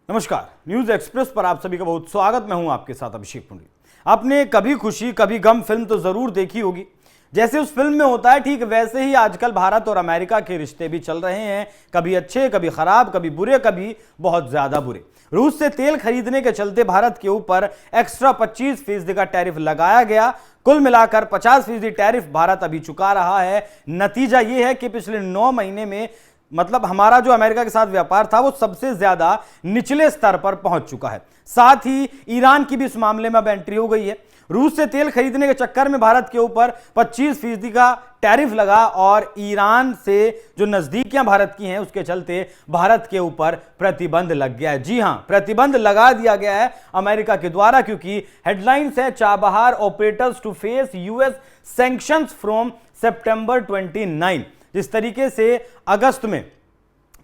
नमस्कार, news express पर आप सभी का बहुत स्वागत। मैं हूं आपके साथ अभिषेक पुंडरी। आपने कभी खुशी कभी गम फिल्म तो जरूर देखी होगी। जैसे उस फिल्म में होता है ठीक वैसे ही आजकल भारत और अमेरिका के रिश्ते भी चल रहे हैं, कभी अच्छे कभी खराब, कभी बुरे कभी बहुत ज्यादा बुरे। रूस से तेल खरीदने के चलते भारत के ऊपर एक्स्ट्रा 25% का टैरिफ लगाया गया। कुल मिलाकर 50% टैरिफ भारत अभी चुका रहा है। नतीजा यह है कि पिछले 9 महीने में मतलब हमारा जो अमेरिका के साथ व्यापार था वो सबसे ज्यादा निचले स्तर पर पहुंच चुका है। साथ ही ईरान की भी इस मामले में अब एंट्री हो गई है। रूस से तेल खरीदने के चक्कर में भारत के ऊपर 25% का टैरिफ लगा और ईरान से जो नजदीकियां भारत की हैं उसके चलते भारत के ऊपर प्रतिबंध लग गया है। जी हां, प्रतिबंध लगा दिया गया है अमेरिका के द्वारा, क्योंकि हेडलाइंस है Chabahar operators to face US sanctions from सितंबर 29। जिस तरीके से अगस्त में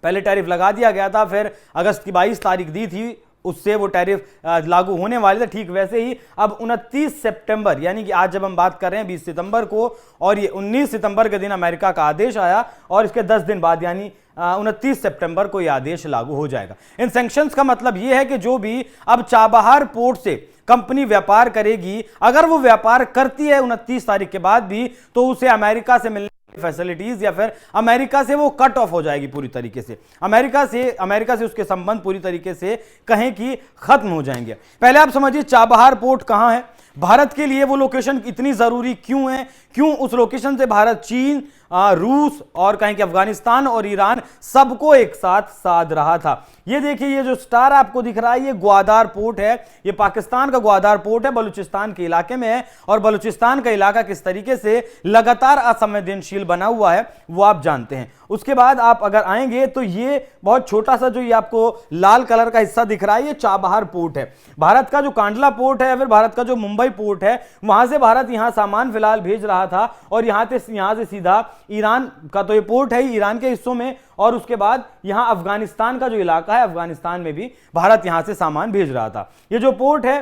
पहले टैरिफ लगा दिया गया था, फिर अगस्त की 22 तारीख दी थी, उससे वो टैरिफ लागू होने वाले थे, ठीक वैसे ही अब 29 सितंबर यानी कि आज जब हम बात कर रहे हैं 20 सितंबर को, और ये 19 सितंबर के दिन अमेरिका का आदेश आया और इसके 10 दिन बाद यानी 29 सितंबर को यह आदेश लागू हो जाएगा। इन सैंक्शंस का मतलब यह है कि जो भी अब चाबहार पोर्ट से कंपनी व्यापार करेगी, अगर वो व्यापार करती है 29 तारीख के बाद भी, तो उसे अमेरिका से मिलने फैसिलिटीज या फिर अमेरिका से वो कट ऑफ हो जाएगी पूरी तरीके से। अमेरिका से उसके संबंध पूरी तरीके से कहें कि खत्म हो जाएंगे। पहले आप समझिए चाबहार पोर्ट कहां है, भारत के लिए वो लोकेशन इतनी जरूरी क्यों है, क्यों उस लोकेशन से भारत चीन, रूस और कहें कि अफगानिस्तान और ईरान सबको एक साथ साध रहा था। ये देखिए, ये जो स्टार आपको दिख रहा है ये ग्वादार पोर्ट है। ये पाकिस्तान का ग्वादार पोर्ट है, बलूचिस्तान के इलाके में है। और बलूचिस्तान का इलाका किस तरीके से लगातार असंवेदनशील बना हुआ है वो आप जानते हैं। उसके बाद आप अगर आएंगे तो ये बहुत छोटा सा जो ये आपको लाल कलर का हिस्सा दिख रहा है ये चाबहार पोर्ट है। भारत का जो कांडला पोर्ट है या फिर भारत का जो मुंबई पोर्ट है, वहां से भारत यहां सामान फिलहाल भेज रहा था और यहां से सीधा ईरान का तो ये पोर्ट है ईरान के हिस्सों में, और उसके बाद यहां अफगानिस्तान का जो इलाका है, अफगानिस्तान में भी भारत यहां से सामान भेज रहा था। ये जो पोर्ट है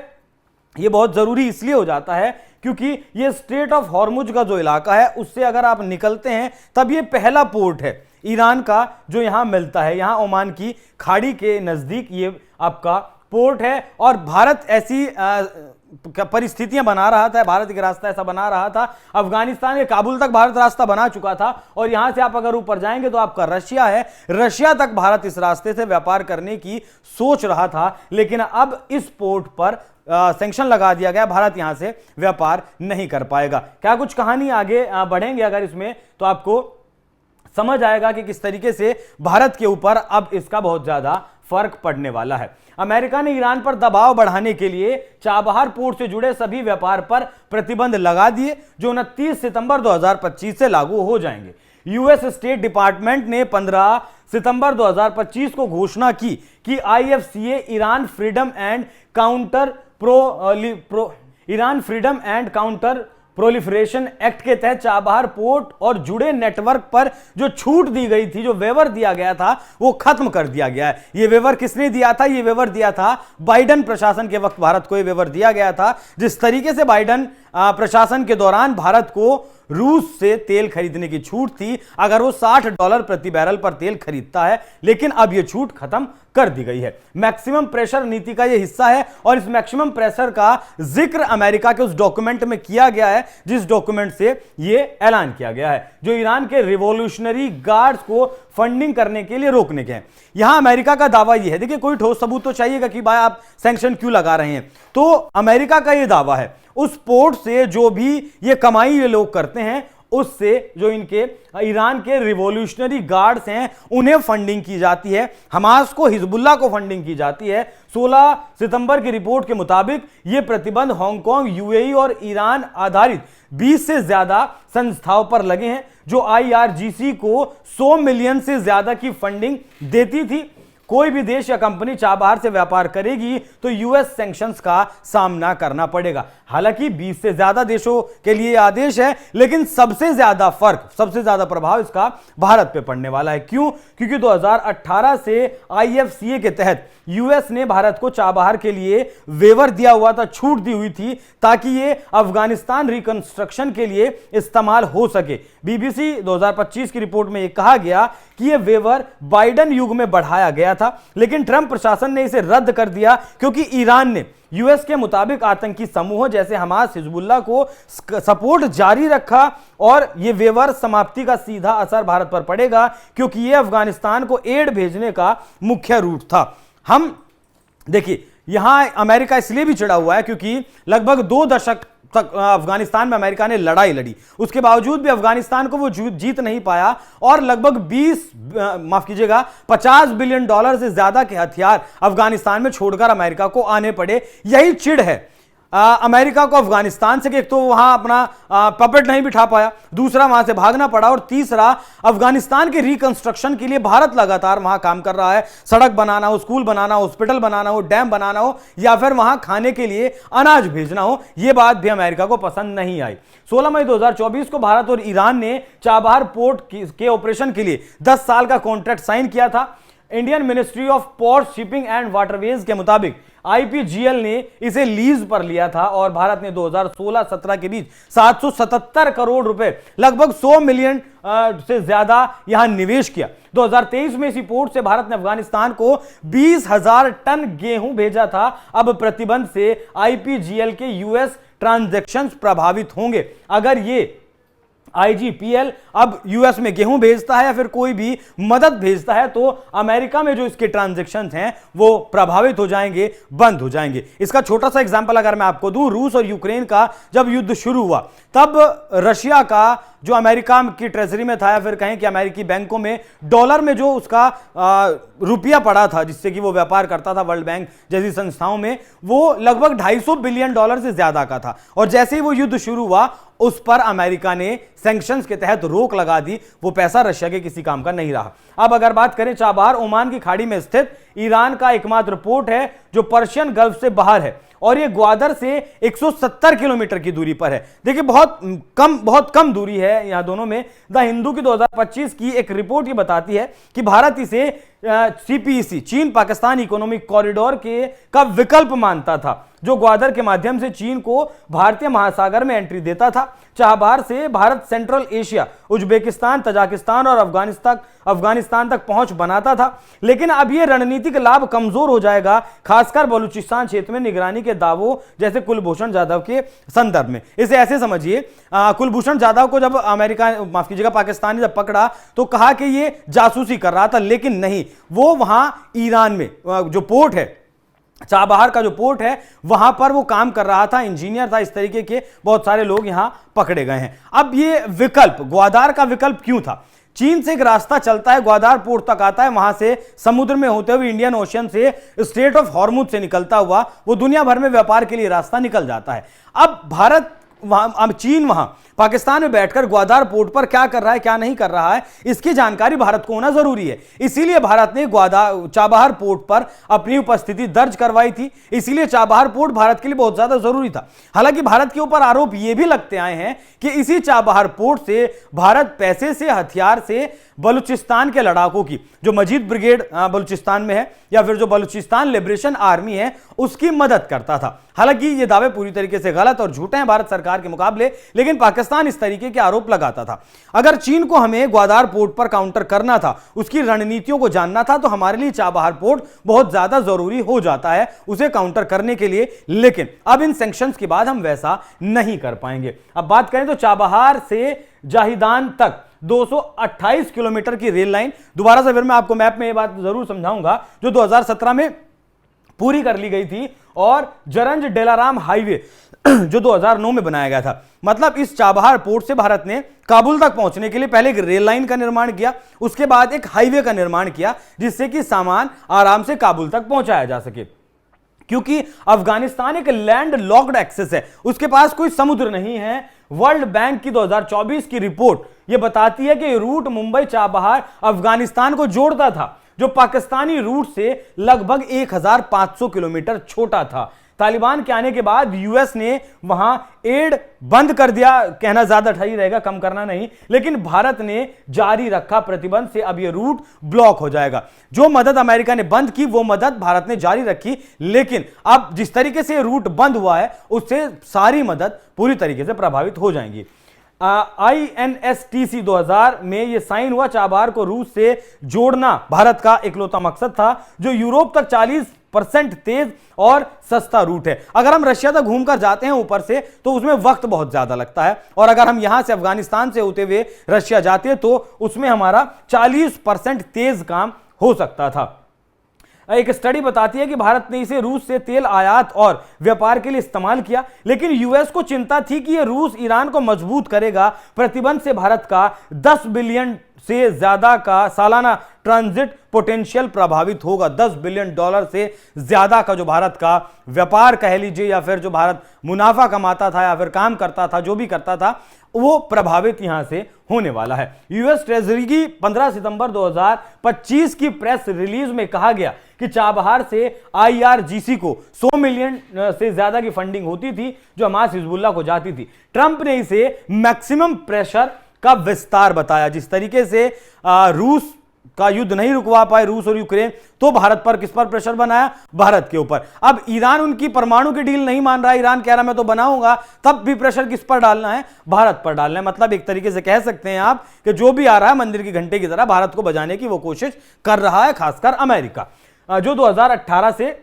ये बहुत जरूरी इसलिए हो जाता है क्योंकि ये स्ट्रेट ऑफ हॉर्मुज का जो इलाका है उससे अगर आप निकलते हैं तब ये पहला पोर्ट है ईरान का जो यहां मिलता है। यहां ओमान की खाड़ी के नजदीक ये आपका पोर्ट है और भारत ऐसी परिस्थितियां बना रहा था, भारत एक रास्ता ऐसा बना रहा था। अफगानिस्तान के काबुल तक भारत रास्ता बना चुका था और यहां से आप अगर ऊपर जाएंगे तो आपका रशिया है, रशिया तक भारत इस रास्ते से व्यापार करने की सोच रहा था। लेकिन अब इस पोर्ट पर सैंक्शन लगा दिया गया, भारत यहां से व्यापार नहीं कर पाएगा। क्या कुछ कहानी आगे बढ़ेंगे अगर इसमें तो आपको समझ आएगा कि किस तरीके से भारत के ऊपर अब इसका बहुत ज्यादा फर्क पड़ने वाला है। अमेरिका ने ईरान पर दबाव बढ़ाने के लिए चाबहार पोर्ट से जुड़े सभी व्यापार पर प्रतिबंध लगा दिए जो 29 सितंबर 2025 से लागू हो जाएंगे। यूएस स्टेट डिपार्टमेंट ने 15 सितंबर 2025 को घोषणा की कि IFCA Iran Freedom and Counter Proliferation Act के तहत चाबहार पोर्ट और जुड़े नेटवर्क पर जो छूट दी गई थी, जो वेवर दिया गया था, वो खत्म कर दिया गया है। ये वेवर किसने दिया था? ये वेवर दिया था बाइडन प्रशासन के वक्त भारत को ये वेवर दिया गया था। जिस तरीके से बाइडन प्रशासन के दौरान भारत को रूस से तेल खरीदने की छूट थी, अगर वो $60 प्रति बैरल पर तेल खरीदता है, लेकिन अब यह छूट खत्म कर दी गई है। मैक्सिमम प्रेशर नीति का यह हिस्सा है और इस मैक्सिमम प्रेशर का जिक्र अमेरिका के उस डॉक्यूमेंट में किया गया है जिस डॉक्यूमेंट से यह ऐलान किया गया है, जो ईरान के रिवॉल्यूशनरी गार्ड्स को फंडिंग करने के लिए रोकने के हैं। यहां अमेरिका का दावा यह है, देखिए कोई ठोस सबूत तो चाहिएगा कि भाई आप सैंक्शन क्यों लगा रहे हैं। तो अमेरिका का यह दावा है उस पोर्ट से जो भी ये कमाई ये लोग करते हैं उससे जो इनके ईरान के रिवॉल्यूशनरी गार्ड्स हैं उन्हें फंडिंग की जाती है, हमास को, हिजबुल्लाह को फंडिंग की जाती है। 16 सितंबर की रिपोर्ट के मुताबिक यह प्रतिबंध हांगकांग, यूएई और ईरान आधारित 20 से ज्यादा संस्थाओं पर लगे हैं जो आईआरजीसी को 100 मिलियन से ज्यादा की फंडिंग देती थी। कोई भी देश या कंपनी चाबहार से व्यापार करेगी तो यूएस सैंक्शंस का सामना करना पड़ेगा। हालांकि 20 से ज्यादा देशों के लिए आदेश है, लेकिन सबसे ज्यादा फर्क, सबसे ज्यादा प्रभाव इसका भारत पे पड़ने वाला है। क्यों? क्योंकि 2018 से आईएफसीए के तहत यूएस ने भारत को चाबहार के लिए वेवर दिया हुआ था, छूट दी हुई थी ताकि ये अफगानिस्तान रिकंस्ट्रक्शन के लिए इस्तेमाल हो सके। बीबीसी 2025 की रिपोर्ट में यह कहा गया कि यह वेवर बाइडन युग में बढ़ाया गया गया था, लेकिन ट्रंप प्रशासन ने इसे रद्द कर दिया क्योंकि ईरान ने यूएस के मुताबिक आतंकी समूहों जैसे हमास, हिजबुल्लाह को सपोर्ट जारी रखा और यह वेवर समाप्ति का सीधा असर भारत पर पड़ेगा क्योंकि यह अफगानिस्तान को एड भेजने का मुख्य रूट था। हम देखिए यहां अमेरिका इसलिए भी चिढ़ा हुआ है क्योंकि लगभग 2 दशक तक अफगानिस्तान में अमेरिका ने लड़ाई लड़ी, उसके बावजूद भी अफगानिस्तान को वो जीत नहीं पाया और लगभग 50 बिलियन डॉलर से ज्यादा के हथियार अफगानिस्तान में छोड़कर अमेरिका को आने पड़े। यही चिढ़ है अमेरिका को अफगानिस्तान से कि एक तो वहां अपना पपेट नहीं बिठा पाया, दूसरा वहां से भागना पड़ा और तीसरा अफगानिस्तान के रिकंस्ट्रक्शन के लिए भारत लगातार वहां काम कर रहा है। सड़क बनाना हो, स्कूल बनाना हो, हॉस्पिटल बनाना हो, डैम बनाना हो या फिर वहां खाने के लिए अनाज भेजना हो, यह बात भी अमेरिका को पसंद नहीं आई। 16 मई 2024 को भारत और ईरान ने चाबहार पोर्ट के ऑपरेशन के लिए 10 साल का कॉन्ट्रैक्ट साइन किया था। Indian ministry of port, shipping and waterways के मुताबिक आईपीजीएल ने इसे लीज पर लिया था और भारत ने 2016-17 के बीच 777 करोड़ रुपए, लगभग 100 मिलियन से ज्यादा यहां निवेश किया। 2023 में इसी पोर्ट से भारत ने अफगानिस्तान को 20,000 टन गेहूं भेजा था। अब प्रतिबंध से आईपीजीएल के यूएस ट्रांजैक्शंस प्रभावित होंगे। अगर ये आईजीपीएल अब यूएस में गेहूं भेजता है या फिर कोई भी मदद भेजता है तो अमेरिका में जो इसके ट्रांजैक्शंस हैं वो प्रभावित हो जाएंगे, बंद हो जाएंगे। इसका छोटा सा एग्जांपल अगर मैं आपको दूं, रूस और यूक्रेन का जब युद्ध शुरू हुआ तब रशिया का जो अमेरिका की ट्रेजरी में था या फिर कहें कि अमेरिकी बैंकों में डॉलर में जो उसका रुपया पड़ा था जिससे कि वो व्यापार करता था वर्ल्ड बैंक जैसी संस्थाओं में, वो लगभग 250 बिलियन डॉलर से ज्यादा का था। और जैसे ही वो युद्ध शुरू हुआ उस पर अमेरिका ने सैंक्शंस के तहत रोक लगा दी, वो पैसा रशिया के किसी काम का नहीं रहा। अब अगर बात करें, चाबहार ओमान की खाड़ी में स्थित ईरान का एकमात्र पोर्ट है जो पर्शियन गल्फ से बाहर है और ये ग्वादर से 170 किलोमीटर की दूरी पर है। देखिए बहुत कम दूरी है यहां दोनों में। द हिंदू की 2025 की एक रिपोर्ट ये बताती है कि भारत इसे सीपीईसी, चीन पाकिस्तान इकोनॉमिक कॉरिडोर का विकल्प मानता था, जो ग्वादर के माध्यम से चीन को भारतीय महासागर में एंट्री देता था। चाबहार से Bharat central Asia, Uzbekistan, Tajikistan और अफगानिस्तान तक पहुंच बनाता था, लेकिन अब यह रणनीतिक लाभ कमजोर हो जाएगा, खासकर बलूचिस्तान क्षेत्र में निगरानी के दावों जैसे कुलभूषण जाधव के संदर्भ में। इसे ऐसे समझिए, कुलभूषण जाधव को जब अमेरिका, माफ कीजिएगा, पाकिस्तान ने जब पकड़ा तो कहा कि यह जासूसी कर रहा था, लेकिन नहीं, वो वहां ईरान में जो पोर्ट है, चाबहार का जो पोर्ट है, वहां पर वो काम कर रहा था, इंजीनियर था। इस तरीके के बहुत सारे लोग यहां पकड़े गए हैं। अब ये विकल्प, ग्वादार का विकल्प क्यों था? चीन से एक रास्ता चलता है, ग्वादार पोर्ट तक आता है, वहां से समुद्र में होते हुए इंडियन ओशियन से, स्ट्रेट ऑफ हॉर्मुज से निकलता हुआ वो दुनिया भर में व्यापार के लिए रास्ता निकल जाता है। अब भारत वहां, अब चीन वहां पाकिस्तान में बैठकर ग्वादार पोर्ट पर क्या कर रहा है, क्या नहीं कर रहा है, इसकी जानकारी भारत को होना जरूरी है। इसीलिए भारत ने चाबहार पोर्ट पर अपनी उपस्थिति दर्ज करवाई थी। इसीलिए चाबहार पोर्ट भारत के लिए बहुत ज्यादा जरूरी था। हालांकि भारत के ऊपर आरोप यह भी लगते आए हैं कि इसी चाबहार पोर्ट से भारत पैसे से, हथियार से बलूचिस्तान के लड़ाकों की, जो मजीद ब्रिगेड बलूचिस्तान में है या फिर जो बलूचिस्तान लिबरेशन आर्मी है, उसकी मदद करता था। हालांकि ये दावे पूरी तरीके से गलत और झूठे हैं भारत सरकार के मुकाबले, लेकिन पाकिस्तान इस तरीके के आरोप लगाता था। अगर चीन को हमें ग्वादार पोर्ट पर काउंटर करना था, उसकी रणनीतियों को जानना था, तो हमारे लिए चाबहार पोर्ट बहुत ज्यादा जरूरी हो जाता है उसे काउंटर करने के लिए। लेकिन अब इन सैंक्शंस के बाद हम वैसा नहीं कर पाएंगे। अब बात करें तो चाबहार से जाहिदान तक 228 किलोमीटर की रेल लाइन, दोबारा से फिर मैं आपको मैप में यह बात जरूर समझाऊंगा, जो 2017 में पूरी कर ली गई थी, और जरंज डेलाराम हाईवे जो 2009 में बनाया गया था। मतलब इस चाबहार पोर्ट से भारत ने काबुल तक पहुंचने के लिए पहले एक रेल लाइन का निर्माण किया, उसके बाद एक हाईवे का निर्माण किया, जिससे कि सामान आराम से काबुल तक पहुंचाया जा सके। क्योंकि अफगानिस्तान एक लैंड लॉक्ड एक्सेस है, उसके पास कोई समुद्र नहीं है। वर्ल्ड बैंक की 2024 की रिपोर्ट यह बताती है कि रूट मुंबई चाबहार अफगानिस्तान को जोड़ता था, जो पाकिस्तानी रूट से लगभग 1500 किलोमीटर छोटा था। तालिबान के आने के बाद यूएस ने वहां एड बंद कर दिया, कहना ज्यादा सही रहेगा, कम करना नहीं, लेकिन भारत ने जारी रखा प्रतिबंध से अब यह रूट ब्लॉक हो जाएगा। जो मदद अमेरिका ने बंद की वो मदद भारत ने जारी रखी, लेकिन अब जिस तरीके से रूट बंद हुआ है उससे सारी मदद पूरी तरीके से प्रभावित हो जाएंगी। INSTC 2000 में यह साइन हुआ। चाबहार को रूस से जोड़ना भारत का इकलौता मकसद था, जो यूरोप तक 40% तेज और सस्ता रूट है। अगर हम रशिया तक घूमकर जाते हैं ऊपर से तो उसमें वक्त बहुत ज्यादा लगता है, और अगर हम यहां से अफगानिस्तान से होते हुए रशिया जाते हैं तो उसमें हमारा 40% तेज काम हो सकता था। एक स्टडी बताती है कि भारत ने इसे रूस से तेल आयात और व्यापार के लिए इस्तेमाल किया, लेकिन यूएस को चिंता थी कि यह रूस ईरान को मजबूत करेगा। प्रतिबंध से भारत का 10 बिलियन से ज्यादा का सालाना ट्रांजिट पोटेंशियल प्रभावित होगा। $10 बिलियन से ज्यादा का जो भारत का व्यापार कह लीजिए, या फिर जो भारत मुनाफा कमाता था या फिर काम करता था, जो भी करता था, वो प्रभावित यहां से होने वाला है। यूएस ट्रेजरी की 15 सितंबर 2025 की प्रेस रिलीज में कहा गया कि चाबहार से IRGC को 100 मिलियन से ज्यादा की फंडिंग होती थी, जो हमास हिजबुल्लाह को जाती थी। ट्रंप ने इसे मैक्सिमम प्रेशर का विस्तार बताया। जिस तरीके से रूस का युद्ध नहीं रुकवा पाए रूस और यूक्रेन, तो भारत पर किस पर प्रेशर बनाया? भारत के ऊपर। अब ईरान उनकी परमाणु की डील नहीं मान रहा, ईरान कह रहा मैं तो बनाऊंगा, तब भी प्रेशर किस पर डालना है? भारत पर डालना है। मतलब एक तरीके से कह सकते हैं आप कि जो भी आ रहा है मंदिर की घंटे की तरह भारत को बजाने की वो कोशिश कर रहा है, खासकर अमेरिका, जो 2018 से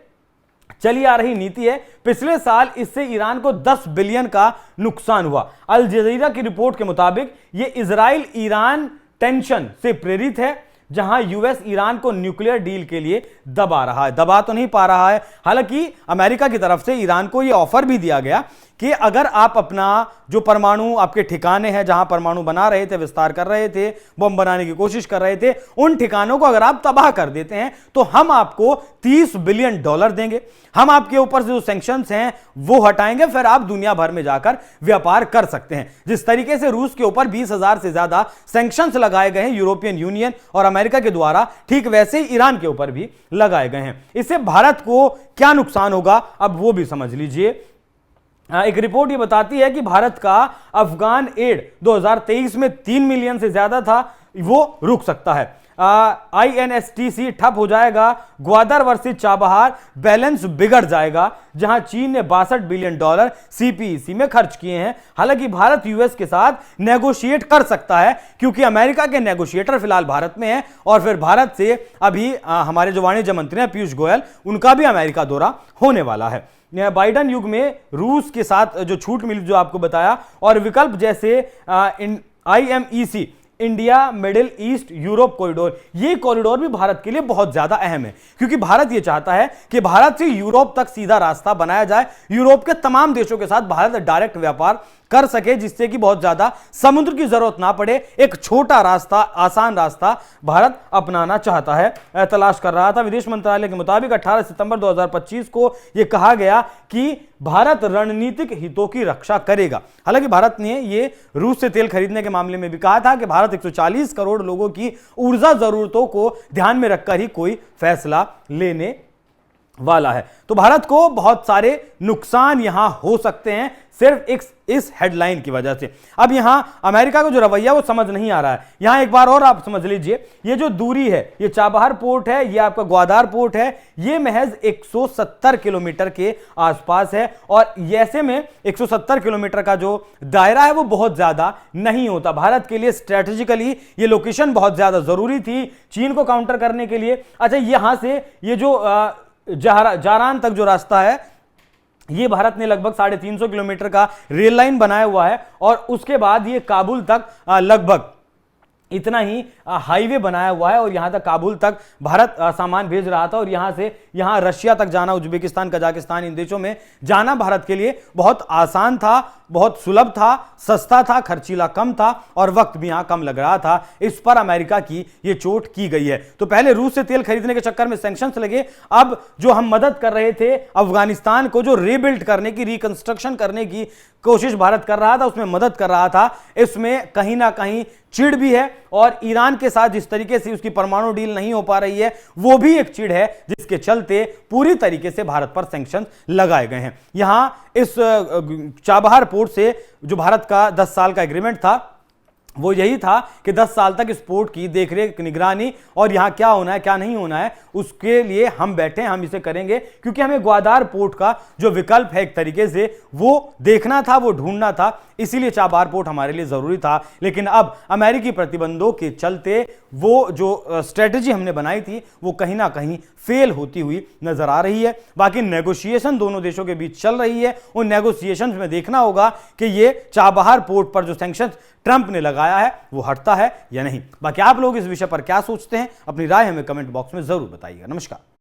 चली आ रही नीति है। पिछले साल इससे ईरान को 10 बिलियन का नुकसान हुआ। अल जजीरा की रिपोर्ट के मुताबिक यह इजराइल ईरान टेंशन से प्रेरित है, जहां यूएस ईरान को न्यूक्लियर डील के लिए दबा रहा है। दबा तो नहीं पा रहा है, हालांकि अमेरिका की तरफ से ईरान को यह ऑफर भी दिया गया कि अगर आप अपना जो परमाणु आपके ठिकाने हैं, जहां परमाणु बना रहे थे, विस्तार कर रहे थे, बम बनाने की कोशिश कर रहे थे, उन ठिकानों को अगर आप तबाह कर देते हैं तो हम आपको $30 बिलियन देंगे, हम आपके ऊपर से जो सैंक्शंस हैं वो हटाएंगे, फिर आप दुनिया भर में जाकर व्यापार कर सकते हैं। जिस तरीके से रूस के ऊपर 20,000 से ज्यादा सैंक्शंस लगाए गए हैं यूरोपियन यूनियन और अमेरिका के द्वारा, ठीक वैसे ही ईरान के ऊपर भी लगाए गए हैं। इससे भारत को क्या नुकसान होगा, अब वो भी समझ लीजिए। एक रिपोर्ट ये बताती है कि भारत का अफगान एड 2023 में 3 मिलियन से ज्यादा था, वो रुक सकता है। INSTC ठप हो जाएगा। ग्वादर वर्सेस चाबहार बैलेंस बिगड़ जाएगा, जहां चीन ने $62 बिलियन CPEC में खर्च किए हैं। हालांकि भारत यूएस के साथ नेगोशिएट कर सकता है, क्योंकि अमेरिका के नेगोशिएटर फिलहाल भारत में हैं, और फिर भारत से अभी हमारे जो वाणिज्य मंत्री हैं पीयूष गोयल, उनका भी अमेरिका दौरा होने वाला है। बाइडन युग में रूस के साथ जो छूट मिली, जो आपको बताया, और विकल्प जैसे IMEC India middle east Europe corridor, ये कॉरिडोर भी भारत के लिए बहुत ज्यादा अहम है, क्योंकि भारत ये चाहता है कि भारत से यूरोप तक सीधा रास्ता बनाया जाए, यूरोप के तमाम देशों के साथ भारत डायरेक्ट व्यापार कर सके, जिससे कि बहुत ज्यादा समुद्र की जरूरत ना पड़े। एक छोटा रास्ता, आसान रास्ता भारत अपनाना चाहता है, तलाश कर रहा था। विदेश मंत्रालय के मुताबिक 18 सितंबर 2025 को यह कहा गया कि भारत रणनीतिक हितों की रक्षा करेगा। हालांकि भारत ने यह रूस से तेल खरीदने के मामले में भी कहा था कि भारत 140 करोड़ लोगों की ऊर्जा जरूरतों को ध्यान में रखकर ही कोई फैसला लेने वाला है। तो भारत को बहुत सारे नुकसान यहां हो सकते हैं सिर्फ इस हेडलाइन की वजह से। अब यहां अमेरिका का जो रवैया वो समझ नहीं आ रहा है। यहां एक बार और आप समझ लीजिए, ये जो दूरी है, ये चाबहार पोर्ट है, ये आपका ग्वादर पोर्ट है, ये महज 170 किलोमीटर के आसपास है, और ऐसे में 170 किलोमीटर का जो दायरा है वो बहुत ज्यादा नहीं होता। भारत के लिए स्ट्रेटेजिकली ये लोकेशन बहुत ज्यादा जरूरी थी चीन को काउंटर करने के लिए। अच्छा, यहां से ये जो जारान तक जो रास्ता है, ये भारत ने लगभग 350 किलोमीटर का रेल लाइन बनाया हुआ है, और उसके बाद ये काबुल तक लगभग इतना ही हाईवे बनाया हुआ है, और यहां तक काबुल तक भारत सामान भेज रहा था, और यहां से यहां रशिया तक जाना, उज्बेकिस्तान, कजाकिस्तान, इन देशों में जाना भारत के लिए बहुत आसान था, बहुत सुलभ था, सस्ता था, खर्चीला कम था, और वक्त भी यहां कम लग रहा था। इस पर अमेरिका की यह चोट की गई है। तो पहले रूस से तेल खरीदने के चक्कर में सैंक्शंस लगे, अब जो हम मदद कर रहे थे अफगानिस्तान को, जो रीबिल्ड करने की, रिकंस्ट्रक्शन करने की कोशिश भारत कर रहा था, उसमें मदद कर रहा था, इसमें कहीं ना कहीं चिढ़ भी है, और ईरान के साथ जिस तरीके से उसकी परमाणु डील नहीं हो पा रही है, वो भी एक चिढ़ है, जिसके चलते पूरी तरीके से भारत पर सैंक्शन लगाए गए हैं। यहां इस चाबहार पोर्ट से जो भारत का 10 साल का एग्रीमेंट था, वो यही था कि 10 साल तक इस पोर्ट की देखरेख, निगरानी और यहां क्या होना है क्या नहीं होना है उसके लिए हम बैठे हैं, हम इसे करेंगे, क्योंकि हमें ग्वादार पोर्ट का जो विकल्प है एक तरीके से वो देखना था, वो ढूंढना था, इसीलिए चाबार पोर्ट हमारे लिए जरूरी था। लेकिन अब अमेरिकी प्रतिबंधों के चलते वो जो स्ट्रेटजी हमने बनाई थी वो कहीं ना कहीं फेल होती हुई नजर आ रही है। बाकी नेगोशिएशन दोनों देशों के बीच चल रही है, उन नेगोशिएशंस में देखना होगा कि ये चाबहार पोर्ट पर जो सैंक्शंस ट्रंप ने लगाया है वो हटता है या नहीं। बाकी आप लोग इस विषय पर क्या सोचते हैं, अपनी राय हमें कमेंट बॉक्स में जरूर बताइएगा। नमस्कार।